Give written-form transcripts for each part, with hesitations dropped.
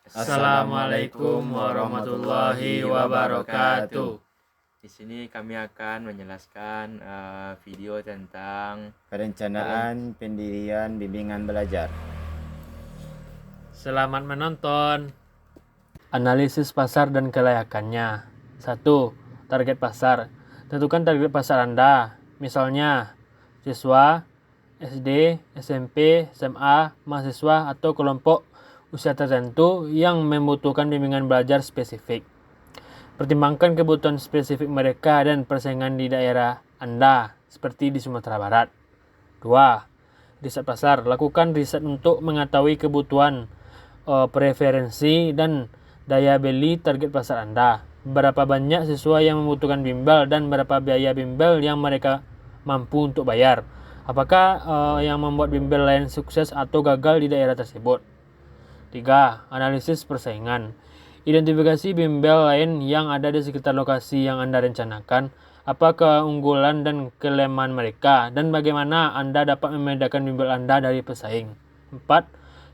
Assalamualaikum warahmatullahi wabarakatuh. Di sini kami akan menjelaskan video tentang Perencanaan pendirian bimbingan belajar. Selamat menonton. Analisis pasar dan kelayakannya. 1. Target pasar. Tentukan target pasar Anda. Misalnya, siswa, SD, SMP, SMA, mahasiswa, atau kelompok usia tertentu yang membutuhkan bimbingan belajar spesifik. Pertimbangkan kebutuhan spesifik mereka dan persaingan di daerah Anda, seperti di Sumatera Barat. 2. Riset pasar. Lakukan riset untuk mengetahui kebutuhan, preferensi, dan daya beli target pasar Anda. Berapa banyak siswa yang membutuhkan bimbel dan berapa biaya bimbel yang mereka mampu untuk bayar. Apakah yang membuat bimbel lain sukses atau gagal di daerah tersebut. 3. Analisis persaingan. Identifikasi bimbel lain yang ada di sekitar lokasi yang Anda rencanakan, apa keunggulan dan kelemahan mereka, dan bagaimana Anda dapat membedakan bimbel Anda dari pesaing. 4.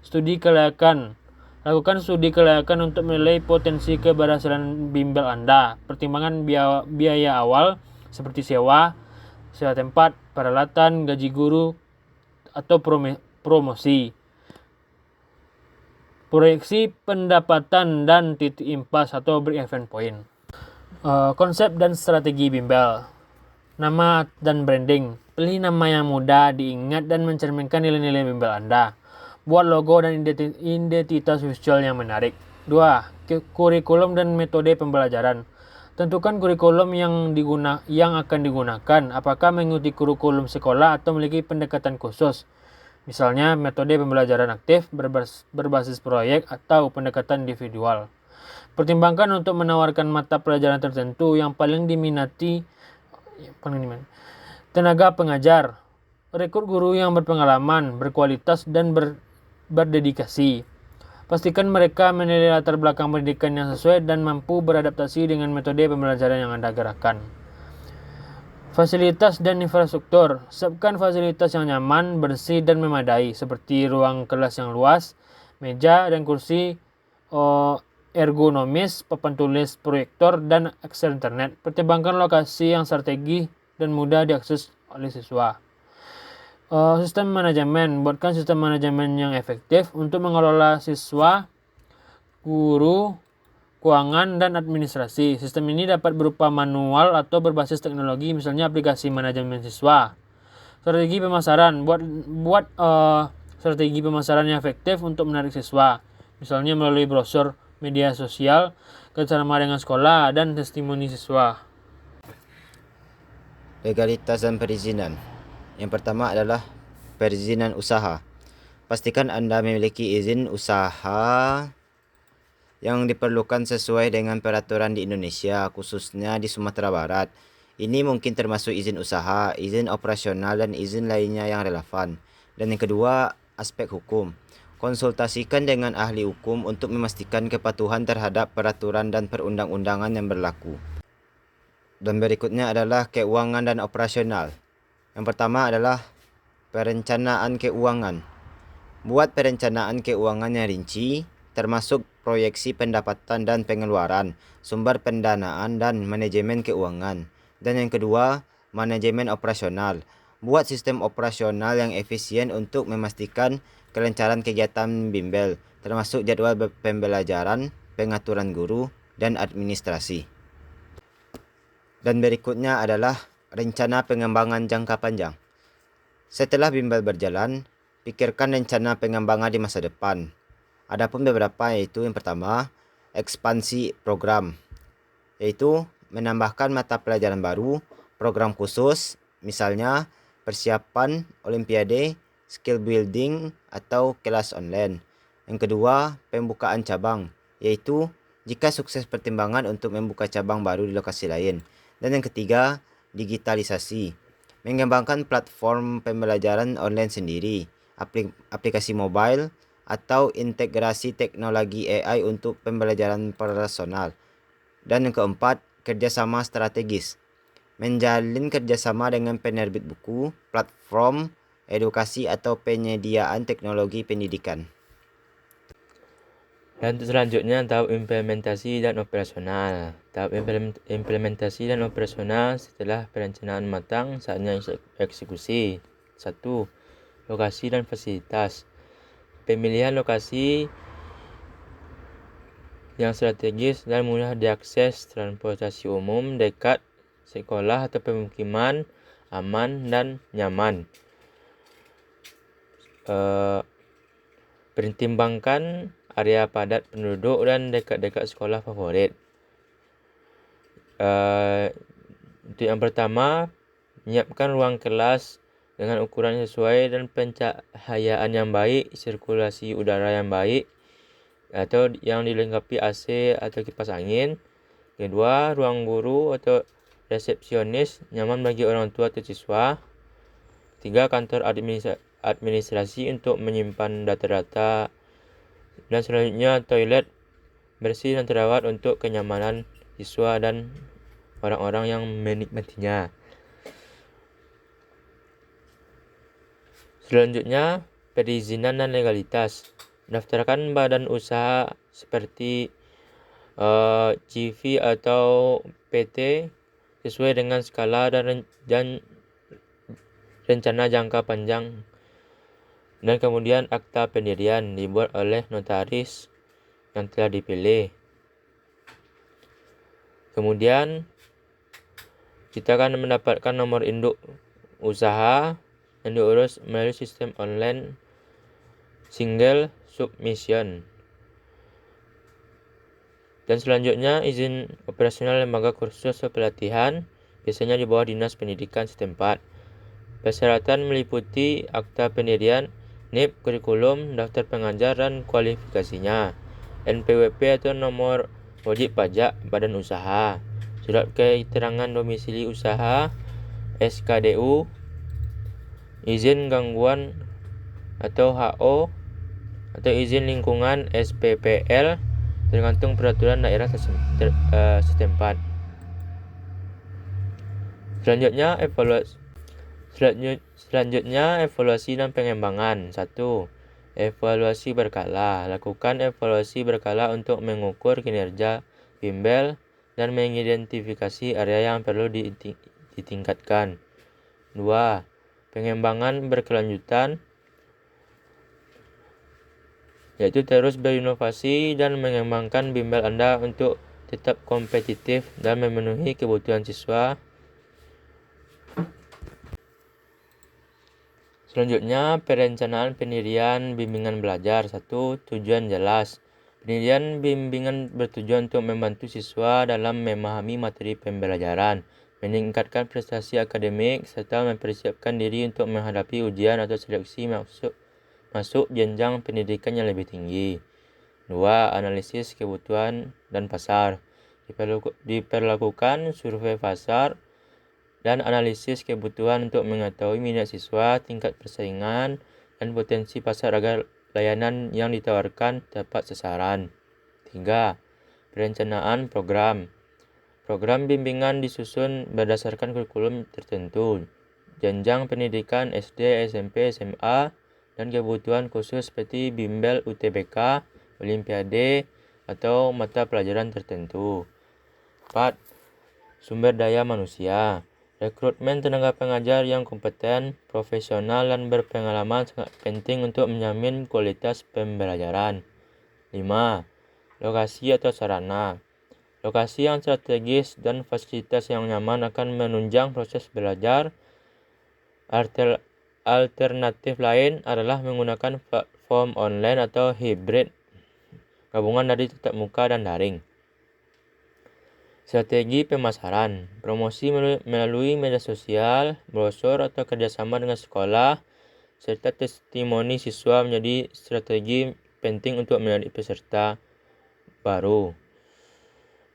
Studi kelayakan. Lakukan studi kelayakan untuk menilai potensi keberhasilan bimbel Anda. Pertimbangan biaya awal seperti sewa tempat, peralatan, gaji guru, atau promosi. Proyeksi pendapatan dan titik impas atau break-even point. Konsep dan strategi bimbel. Nama dan branding. Pilih nama yang mudah diingat dan mencerminkan nilai-nilai bimbel Anda. Buat logo dan identitas visual yang menarik. 2. Kurikulum dan metode pembelajaran. Tentukan kurikulum yang akan digunakan. Apakah mengikuti kurikulum sekolah atau memiliki pendekatan khusus. Misalnya metode pembelajaran aktif, berbasis proyek, atau pendekatan individual. Pertimbangkan untuk menawarkan mata pelajaran tertentu yang paling diminati. Tenaga pengajar. Rekrut guru yang berpengalaman, berkualitas, dan berdedikasi. Pastikan mereka memiliki latar belakang pendidikan yang sesuai dan mampu beradaptasi dengan metode pembelajaran yang Anda gerakkan. Fasilitas dan infrastruktur. Siapkan fasilitas yang nyaman, bersih, dan memadai, seperti ruang kelas yang luas, meja dan kursi ergonomis, papan tulis, proyektor, dan akses internet. Pertimbangkan lokasi yang strategis dan mudah diakses oleh siswa. Sistem manajemen. Buatkan sistem manajemen yang efektif untuk mengelola siswa, guru, keuangan, dan administrasi. Sistem ini dapat berupa manual atau berbasis teknologi, misalnya aplikasi manajemen siswa. Strategi pemasaran. Buat strategi pemasaran yang efektif untuk menarik siswa, misalnya melalui brosur, media sosial, kerjasama dengan sekolah, dan testimoni siswa. Legalitas dan perizinan. Yang pertama adalah perizinan usaha. Pastikan Anda memiliki izin usaha yang diperlukan sesuai dengan peraturan di Indonesia, khususnya di Sumatera Barat. Ini mungkin termasuk izin usaha, izin operasional, dan izin lainnya yang relevan. Dan yang kedua, aspek hukum. Konsultasikan dengan ahli hukum untuk memastikan kepatuhan terhadap peraturan dan perundang-undangan yang berlaku. Dan berikutnya adalah keuangan dan operasional. Yang pertama adalah perencanaan keuangan. Buat perencanaan keuangan yang rinci, termasuk proyeksi pendapatan dan pengeluaran, sumber pendanaan, dan manajemen keuangan. Dan yang kedua, manajemen operasional. Buat sistem operasional yang efisien untuk memastikan kelancaran kegiatan bimbel, termasuk jadwal pembelajaran, pengaturan guru, dan administrasi. Dan berikutnya adalah rencana pengembangan jangka panjang. Setelah bimbel berjalan, pikirkan rencana pengembangan di masa depan. Adapun beberapa, yaitu yang pertama, ekspansi program, yaitu menambahkan mata pelajaran baru, program khusus, misalnya persiapan olimpiade, skill building, atau kelas online. Yang kedua, pembukaan cabang, yaitu jika sukses pertimbangan untuk membuka cabang baru di lokasi lain. Dan yang ketiga, digitalisasi, mengembangkan platform pembelajaran online sendiri, aplikasi mobile, atau integrasi teknologi AI untuk pembelajaran personal. Dan yang keempat, kerjasama strategis, menjalin kerjasama dengan penerbit buku, platform edukasi, atau penyediaan teknologi pendidikan. Dan selanjutnya tahap implementasi dan operasional. Tahap implementasi dan operasional setelah perencanaan matang, saatnya eksekusi. 1. Lokasi dan fasilitas. Pemilihan lokasi yang strategis dan mudah diakses, transportasi umum dekat sekolah atau pemukiman, aman dan nyaman. Pertimbangkan area padat penduduk dan dekat-dekat sekolah favorit. Untuk yang pertama, menyiapkan ruang kelas dengan ukuran sesuai dan pencahayaan yang baik, sirkulasi udara yang baik, atau yang dilengkapi AC atau kipas angin. Kedua, ruang guru atau resepsionis nyaman bagi orang tua atau siswa. Tiga, kantor administrasi untuk menyimpan data-data. Dan selanjutnya, toilet bersih dan terawat untuk kenyamanan siswa dan orang-orang yang menikmatinya. Selanjutnya, perizinan dan legalitas. Daftarkan badan usaha seperti CV atau PT sesuai dengan skala dan rencana jangka panjang. Dan kemudian akta pendirian dibuat oleh notaris yang telah dipilih. Kemudian kita akan mendapatkan nomor induk usaha yang diurus melalui sistem online single submission. Dan selanjutnya izin operasional lembaga kursus atau pelatihan, biasanya di bawah dinas pendidikan setempat. Persyaratan meliputi akta pendirian, NIP, kurikulum, daftar pengajar dan kualifikasinya, NPWP atau nomor wajib pajak badan usaha, surat keterangan domisili usaha, SKDU, izin gangguan atau HO, atau izin lingkungan SPPL, tergantung peraturan daerah setempat. Selanjutnya evaluasi dan pengembangan. 1. Evaluasi berkala. Lakukan evaluasi berkala untuk mengukur kinerja bimbel dan mengidentifikasi area yang perlu ditingkatkan. 2. Pengembangan berkelanjutan, yaitu terus berinovasi dan mengembangkan bimbel Anda untuk tetap kompetitif dan memenuhi kebutuhan siswa. Selanjutnya, perencanaan pendirian bimbingan belajar. 1. Tujuan jelas. Pendirian bimbingan bertujuan untuk membantu siswa dalam memahami materi pembelajaran, meningkatkan prestasi akademik, serta mempersiapkan diri untuk menghadapi ujian atau seleksi masuk jenjang pendidikan yang lebih tinggi. 2. Analisis kebutuhan dan pasar. Diperlakukan survei pasar dan analisis kebutuhan untuk mengetahui minat siswa, tingkat persaingan, dan potensi pasar agar layanan yang ditawarkan tepat sasaran. 3. Perencanaan program. Program bimbingan disusun berdasarkan kurikulum tertentu, jenjang pendidikan SD, SMP, SMA, dan kebutuhan khusus seperti bimbel UTBK, Olimpiade, atau mata pelajaran tertentu. 4. Sumber daya manusia. Rekrutmen tenaga pengajar yang kompeten, profesional, dan berpengalaman sangat penting untuk menjamin kualitas pembelajaran. 5. Lokasi atau sarana. Lokasi yang strategis dan fasilitas yang nyaman akan menunjang proses belajar. Alternatif lain adalah menggunakan platform online atau hibrid, gabungan dari tatap muka dan daring. Strategi pemasaran. Promosi melalui media sosial, brosur atau kerjasama dengan sekolah, serta testimoni siswa menjadi strategi penting untuk menarik peserta baru.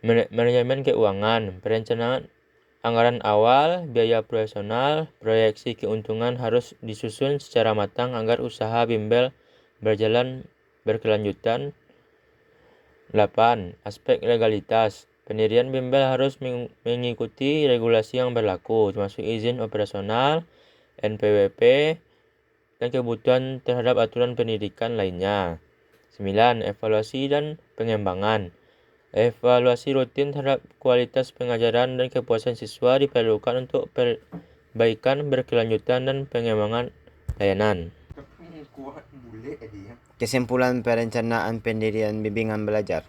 Manajemen keuangan. Perencanaan anggaran awal, biaya operasional, proyeksi keuntungan harus disusun secara matang agar usaha bimbel berjalan berkelanjutan. 8. Aspek legalitas. Pendirian bimbel harus mengikuti regulasi yang berlaku, termasuk izin operasional, NPWP, dan kebutuhan terhadap aturan pendidikan lainnya. 9. Evaluasi dan pengembangan. Evaluasi rutin terhadap kualitas pengajaran dan kepuasan siswa diperlukan untuk perbaikan berkelanjutan dan pengembangan layanan. Kesimpulan perencanaan pendirian bimbingan belajar.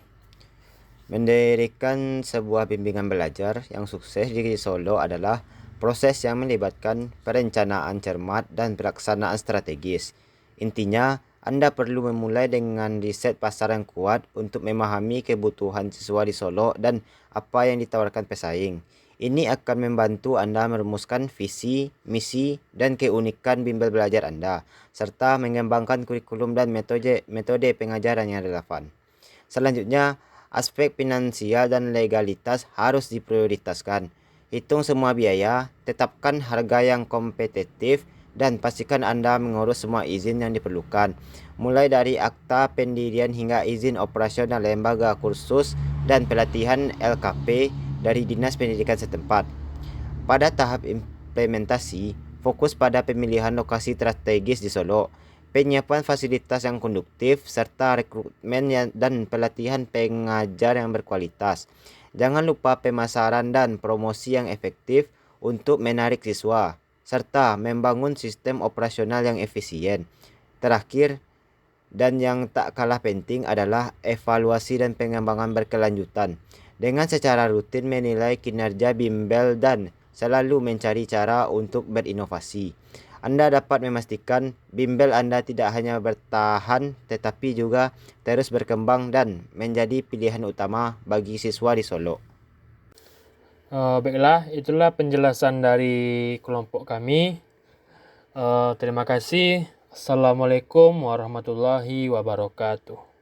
Mendirikan sebuah bimbingan belajar yang sukses di Solo adalah proses yang melibatkan perencanaan cermat dan pelaksanaan strategis. Intinya, Anda perlu memulai dengan riset pasar yang kuat untuk memahami kebutuhan siswa di Solo dan apa yang ditawarkan pesaing. Ini akan membantu Anda merumuskan visi, misi, dan keunikan bimbel belajar Anda, serta mengembangkan kurikulum dan metode pengajaran yang relevan. Selanjutnya, aspek finansial dan legalitas harus diprioritaskan. Hitung semua biaya, tetapkan harga yang kompetitif, dan pastikan Anda mengurus semua izin yang diperlukan, mulai dari akta pendirian hingga izin operasional lembaga kursus dan pelatihan LKP dari Dinas Pendidikan setempat. Pada tahap implementasi, fokus pada pemilihan lokasi strategis di Solo, penyiapan fasilitas yang konduktif, serta rekrutmen dan pelatihan pengajar yang berkualitas. Jangan lupa pemasaran dan promosi yang efektif untuk menarik siswa, serta membangun sistem operasional yang efisien. Terakhir, dan yang tak kalah penting adalah evaluasi dan pengembangan berkelanjutan. Dengan secara rutin menilai kinerja bimbel dan selalu mencari cara untuk berinovasi, Anda dapat memastikan bimbel Anda tidak hanya bertahan tetapi juga terus berkembang dan menjadi pilihan utama bagi siswa di Solo. Baiklah, itulah penjelasan dari kelompok kami. Terima kasih. Assalamualaikum warahmatullahi wabarakatuh.